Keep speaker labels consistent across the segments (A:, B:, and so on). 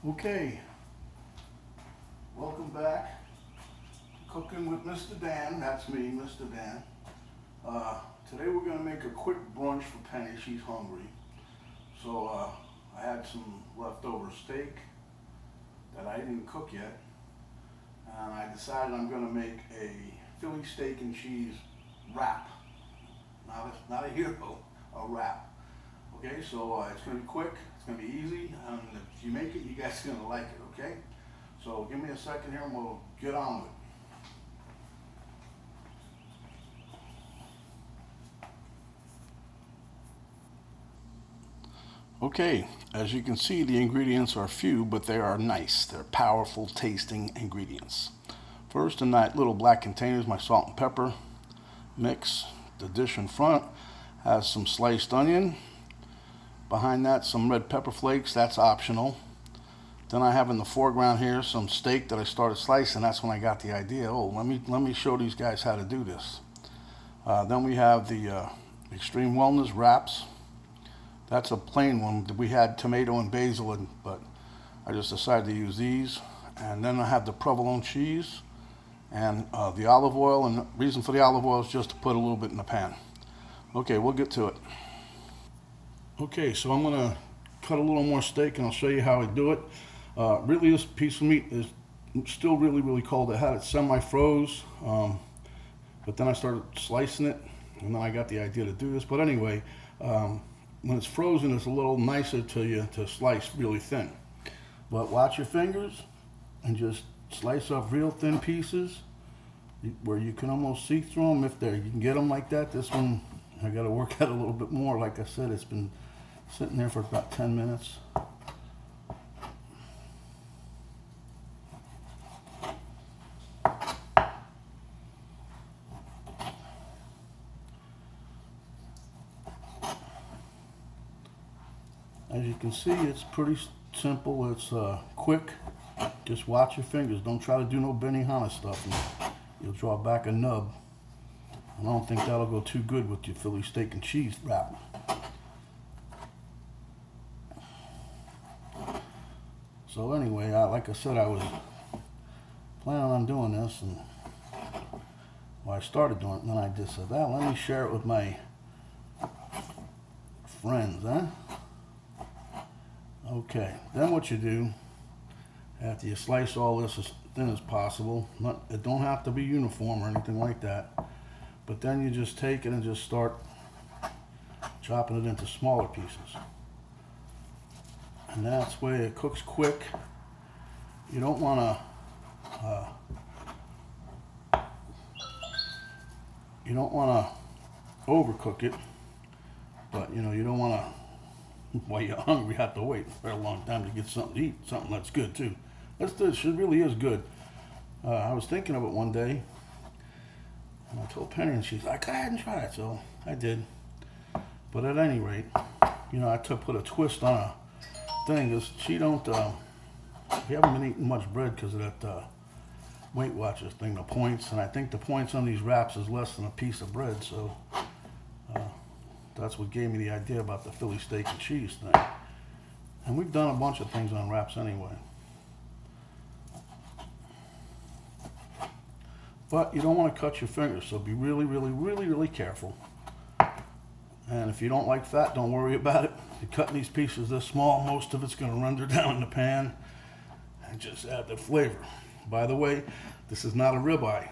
A: Okay, welcome back. Cooking with MrDan, that's me, MrDan. Today we're going to make a quick brunch for Penny, she's hungry. So I had some leftover steak that I didn't cook yet. And I decided I'm going to make a Philly steak and cheese wrap. Not a hero, a wrap. Okay, so it's going to be quick, it's going to be easy, and if you make it, you guys are going to like it, okay? So give me a second here and we'll get on with it. Okay, as you can see, the ingredients are few, but they are nice. They're powerful tasting ingredients. First, in that little black container is my salt and pepper mix. The dish in front has some sliced onion. Behind that, some red pepper flakes, that's optional. Then I have in the foreground here some steak that I started slicing. That's when I got the idea, oh, let me show these guys how to do this. Then we have the Extreme Wellness Wraps. That's a plain one. We had tomato and basil, but I just decided to use these. And then I have the provolone cheese and the olive oil. And the reason for the olive oil is just to put a little bit in the pan. Okay, we'll get to it. Okay, so I'm gonna cut a little more steak and I'll show you how I do it. Really, this piece of meat is still really cold. I had it semi-froze, but then I started slicing it, and then I got the idea to do this. But anyway, when it's frozen, it's a little nicer to slice really thin. But watch your fingers and just slice up real thin pieces where you can almost see through them if you can get them like that. This one, I got to work at a little bit more. Like I said, it's been sitting there for about 10 minutes. As you can see, it's pretty simple. It's quick. Just watch your fingers. Don't try to do no Benihana stuff. You'll draw back a nub. I don't think that'll go too good with your Philly steak and cheese wrap. So anyway, like I said, I was planning on doing this, and well, I started doing it, and then I just said, well, let me share it with my friends, huh? Okay, then what you do, after you slice all this as thin as possible, it don't have to be uniform or anything like that, but then you just take it and just start chopping it into smaller pieces. And that's where it cooks quick. You don't want to overcook it, but you don't want to, while you're hungry, have to wait for a long time to get something to eat, something that's good too. It really is good. I was thinking of it one day, and I told Penny, and she's like, go ahead and try it. So I did. But at any rate, I put a twist on a thing. She don't, we haven't been eating much bread because of that Weight Watchers thing, the points. And I think the points on these wraps is less than a piece of bread. So that's what gave me the idea about the Philly steak and cheese thing. And we've done a bunch of things on wraps anyway. But you don't want to cut your fingers, so be really careful. And if you don't like fat, don't worry about it. You're cutting these pieces this small, most of it's going to render down in the pan and just add the flavor. By the way, this is not a ribeye.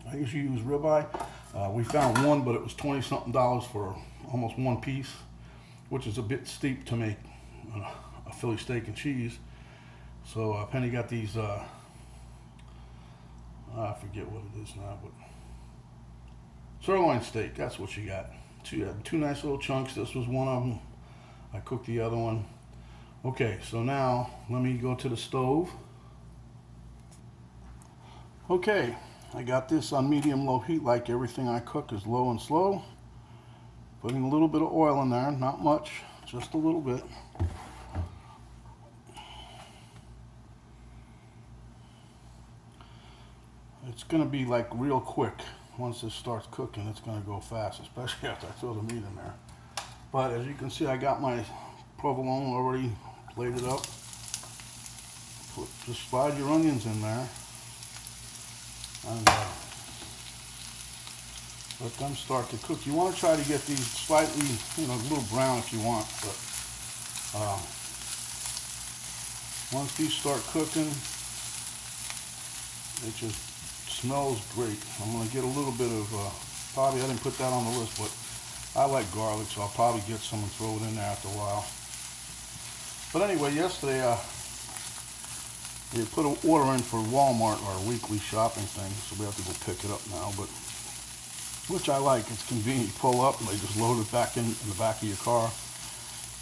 A: I usually use ribeye. We found one, but it was $20-something for almost one piece, which is a bit steep to make a Philly steak and cheese. So Penny got these, I forget what it is now, but sirloin steak, that's what she got. She had two nice little chunks. This was one of them. I cooked the other one. Okay, so now let me go to the stove. Okay, I got this on medium-low heat, like everything I cook is low and slow. Putting a little bit of oil in there, not much, just a little bit. It's going to be like real quick. Once this starts cooking, it's going to go fast, especially after I throw the meat in there. But as you can see, I got my provolone already plated up. just slide your onions in there and let them start to cook. You want to try to get these slightly, a little brown if you want, but once these start cooking, it just smells great. I'm going to get a little bit of, probably I didn't put that on the list, but I like garlic, so I'll probably get some and throw it in there after a while. But anyway, yesterday we put an order in for Walmart, our weekly shopping thing, so we have to go pick it up now, but which I like. It's convenient. You pull up and they just load it back in the back of your car.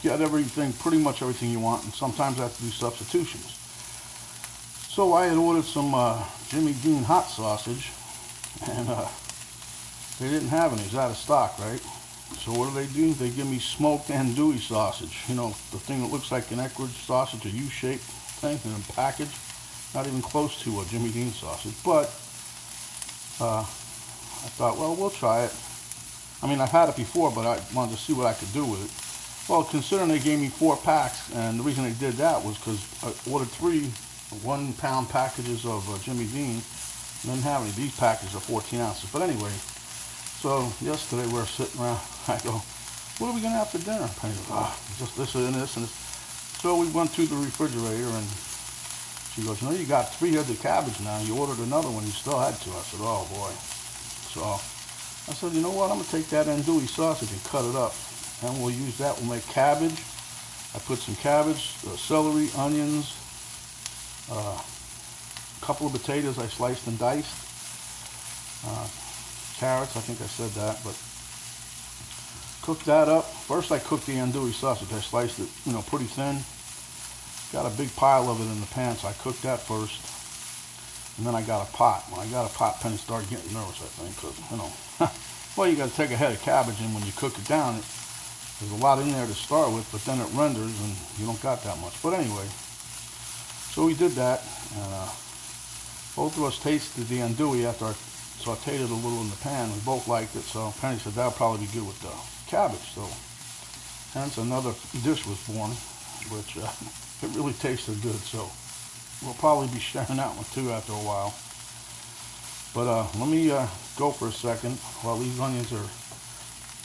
A: Get everything, pretty much everything you want, and sometimes I have to do substitutions. So I had ordered some Jimmy Dean hot sausage, and they didn't have any. It's out of stock, right? So what do? They give me smoked andouille sausage. The thing that looks like an Eckrich sausage, a U-shaped thing in a package. Not even close to a Jimmy Dean sausage, but I thought, well, we'll try it. I mean, I've had it before, but I wanted to see what I could do with it. Well, considering they gave me 4 packs, and the reason they did that was because I ordered 3 1-pound packages of Jimmy Dean. Didn't have any. These packages are 14 ounces. But anyway, so yesterday we were sitting around. I go, what are we going to have for dinner? Penny goes, just this and this and this. So we went through the refrigerator, and she goes, you got 3 heads of cabbage now. You ordered another one. You still had 2. I said, oh, boy. So I said, you know what? I'm going to take that andouille sausage and cut it up. And we'll use that. We'll make cabbage. I put some cabbage, celery, onions, a couple of potatoes I sliced and diced, carrots, I think I said that, but cook that up. First I cooked the andouille sausage. I sliced it, pretty thin. Got a big pile of it in the pan, so I cooked that first. And then I got a pot. When I got a pot, Penny started getting nervous, I think, because, well, you got to take a head of cabbage, and when you cook it down, there's a lot in there to start with, but then it renders, and you don't got that much. But anyway, so we did that, and both of us tasted the andouille after I sauteed it a little in the pan. We both liked it, so Penny said that'll probably be good with the cabbage. So hence another dish was born, which it really tasted good. So we'll probably be sharing that one too after a while. But let me go for a second while these onions are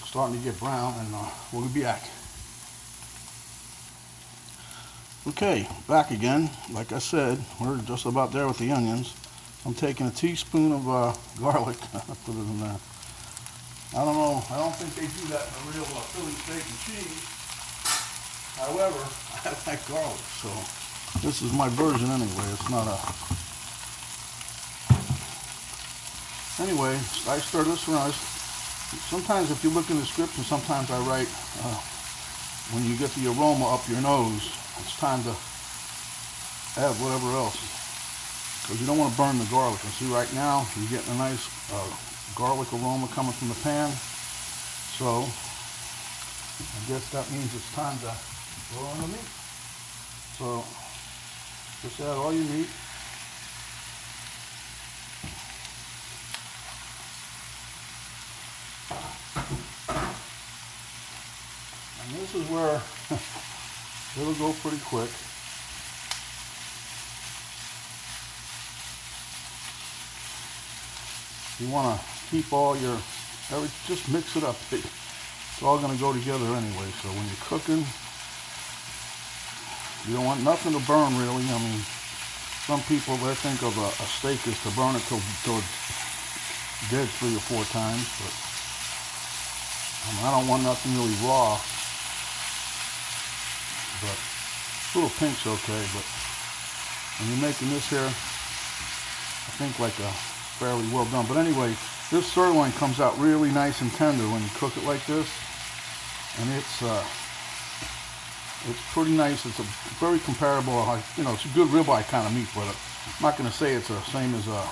A: starting to get brown, and we'll be back. Okay, back again. Like I said, we're just about there with the onions. I'm taking a teaspoon of garlic. I put it in there. I don't know. I don't think they do that in a real Philly steak and cheese. However, I like garlic, so this is my version anyway. It's not a... Anyway, I stir this around. Sometimes if you look in the description, sometimes I write, when you get the aroma up your nose, it's time to add whatever else, because you don't want to burn the garlic. And see, right now you're getting a nice garlic aroma coming from the pan, so I guess that means it's time to throw in the meat. So just add all your meat. And this is where it'll go pretty quick. You want to keep all your, just mix it up. It's all going to go together anyway. So when you're cooking, you don't want nothing to burn really. I mean, some people, they think of a steak is to burn it till it's dead 3 or 4 times. But I don't want nothing really raw. But a little pink's okay, but when you're making this here, I think like a fairly well done. But anyway, this sirloin comes out really nice and tender when you cook it like this, and it's pretty nice. It's a very comparable, it's a good ribeye kind of meat, but I'm not going to say it's the same as a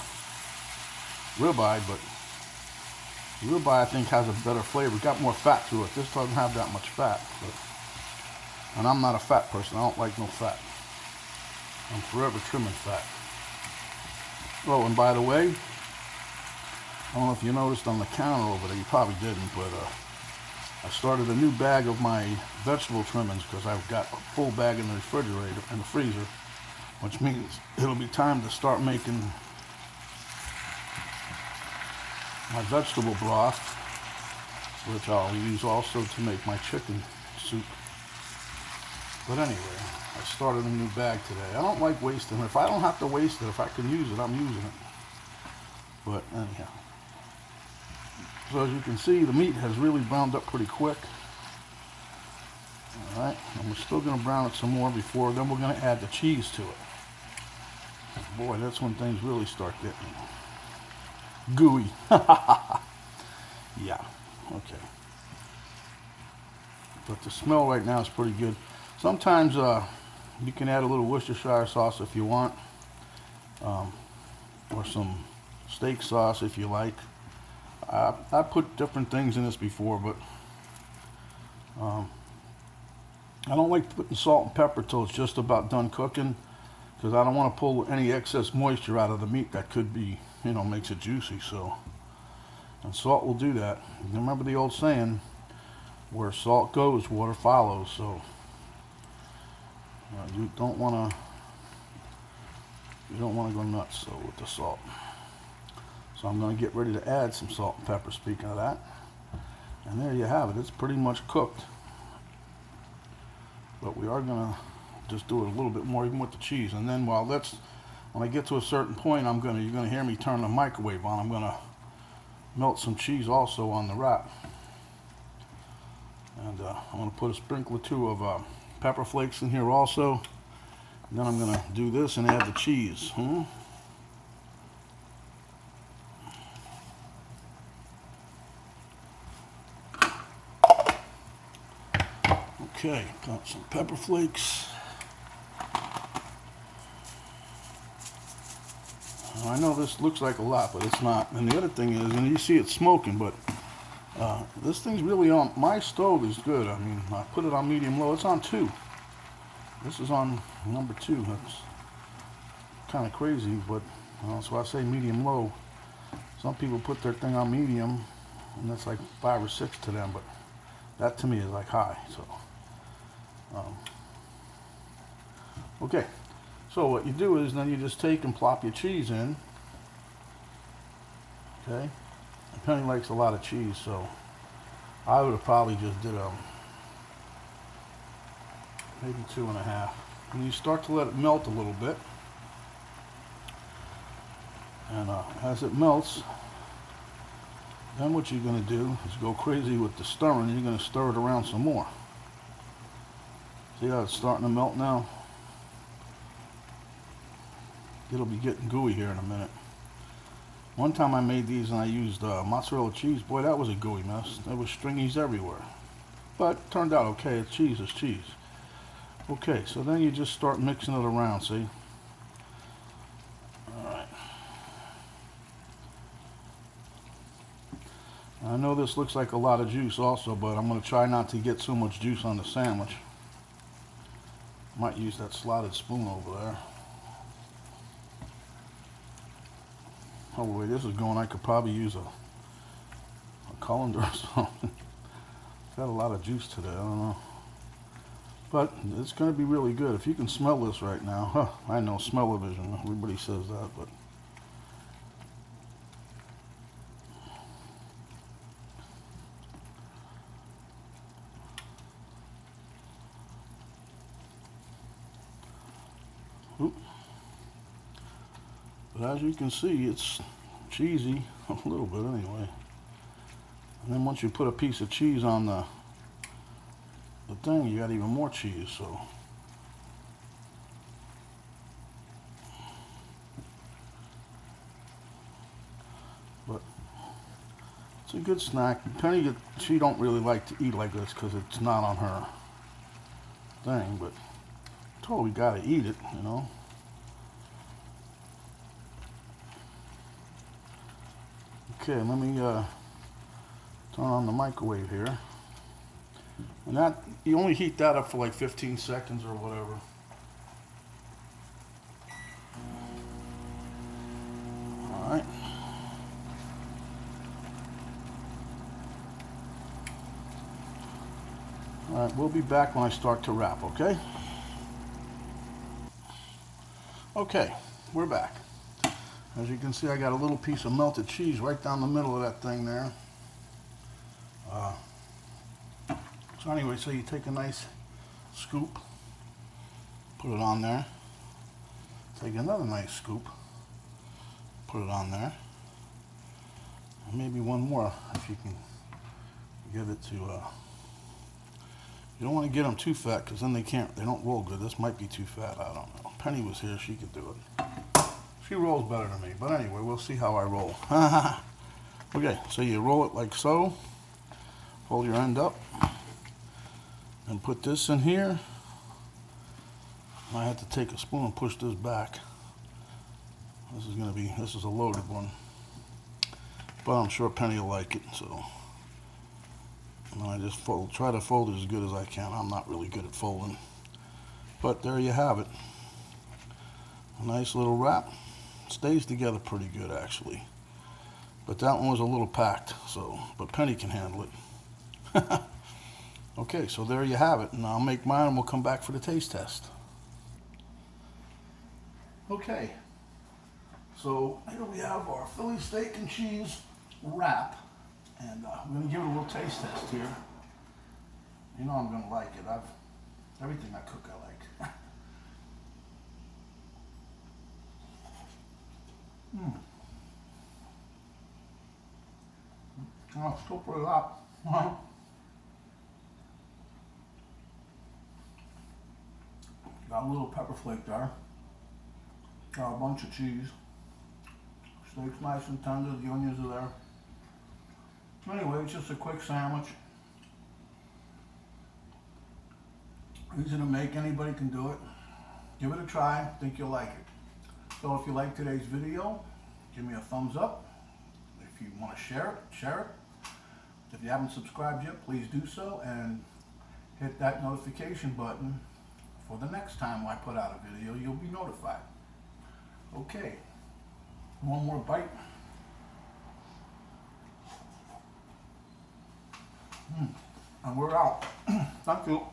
A: ribeye, but ribeye I think has a better flavor. Got more fat to it. This doesn't have that much fat. And I'm not a fat person. I don't like no fat. I'm forever trimming fat. Oh, and by the way, I don't know if you noticed on the counter over there, you probably didn't, but I started a new bag of my vegetable trimmings because I've got a full bag in the refrigerator, in the freezer. which means it'll be time to start making my vegetable broth, which I'll use also to make my chicken soup. But anyway, I started a new bag today. I don't like wasting it. If I don't have to waste it, if I can use it, I'm using it. But anyhow. So as you can see, the meat has really browned up pretty quick. Alright, and we're still going to brown it some more before, then we're going to add the cheese to it. Boy, that's when things really start getting gooey. Yeah, okay. But the smell right now is pretty good. Sometimes you can add a little Worcestershire sauce if you want, or some steak sauce if you like. I put different things in this before, but I don't like putting salt and pepper till it's just about done cooking, because I don't want to pull any excess moisture out of the meat that could be, you know, makes it juicy. So, and salt will do that. You remember the old saying, where salt goes, water follows. So you don't want to go nuts so with the salt. So I'm going to get ready to add some salt and pepper, speaking of that. And there you have it. It's pretty much cooked. But we are going to just do it a little bit more even with the cheese. And then when I get to a certain point, you're going to hear me turn the microwave on. I'm going to melt some cheese also on the wrap. And I'm going to put a sprinkle or two of pepper flakes in here also. And then I'm going to do this and add the cheese. Okay, got some pepper flakes. I know this looks like a lot, but it's not. And the other thing is, and you see it smoking, but this thing's really on, my stove is good. I mean, I put it on medium low. It's on 2. This is on number 2. That's kind of crazy, but that's why I say medium low. Some people put their thing on medium, and that's like 5 or 6 to them, but that to me is like high. So. Okay, so what you do is then you just take and plop your cheese in. Okay, and Penny likes a lot of cheese, so I would have probably just did maybe 2.5. And you start to let it melt a little bit, and as it melts, then what you're going to do is go crazy with the stirring. You're going to stir it around some more. See how it's starting to melt now? It'll be getting gooey here in a minute. One time I made these and I used mozzarella cheese. Boy, that was a gooey mess. There was stringies everywhere. But it turned out okay. Cheese is cheese. Okay, so then you just start mixing it around, see? Alright. I know this looks like a lot of juice also, but I'm going to try not to get too much juice on the sandwich. Might use that slotted spoon over there. Oh, the way this is going, I could probably use a colander or something. Got a lot of juice today, I don't know. But it's going to be really good. If you can smell this right now, I know, smell-o-vision. Everybody says that, but But as you can see, it's cheesy, a little bit anyway. And then once you put a piece of cheese on the thing, you got even more cheese, so. But it's a good snack. Penny, she don't really like to eat like this because it's not on her thing, but I told her we gotta eat it, you know. Okay, let me turn on the microwave here. And that, you only heat that up for like 15 seconds or whatever. Alright. Alright, we'll be back when I start to wrap, okay? Okay, we're back. As you can see, I got a little piece of melted cheese right down the middle of that thing there. So anyway, so you take a nice scoop, put it on there. Take another nice scoop, put it on there. And maybe one more if you can get it to, you don't want to get them too fat because then they don't roll good. This might be too fat, I don't know. Penny was here, she could do it. She rolls better than me, but anyway, we'll see how I roll. Okay, so you roll it like so, hold your end up, and put this in here. I had to take a spoon and push this back. This is a loaded one, but I'm sure Penny will like it, so. And I just try to fold it as good as I can. I'm not really good at folding, but there you have it. A nice little wrap. Stays together pretty good actually, but that one was a little packed, so, but Penny can handle it. Okay, so there you have it, and I'll make mine and we'll come back for the taste test. Okay, so here we have our Philly steak and cheese wrap, and we're going to give it a little taste test here. You know I'm going to like it. Everything I cook I like. Oh, still pretty hot. Got a little pepper flake there. Got a bunch of cheese. Steak's nice and tender, the onions are there. Anyway, it's just a quick sandwich. Easy to make, anybody can do it. Give it a try, think you'll like it. So if you like today's video, give me a thumbs up. If you want to share it, share it. If you haven't subscribed yet, please do so and hit that notification button. For the next time I put out a video, you'll be notified. Okay, one more bite. And we're out. Thank you.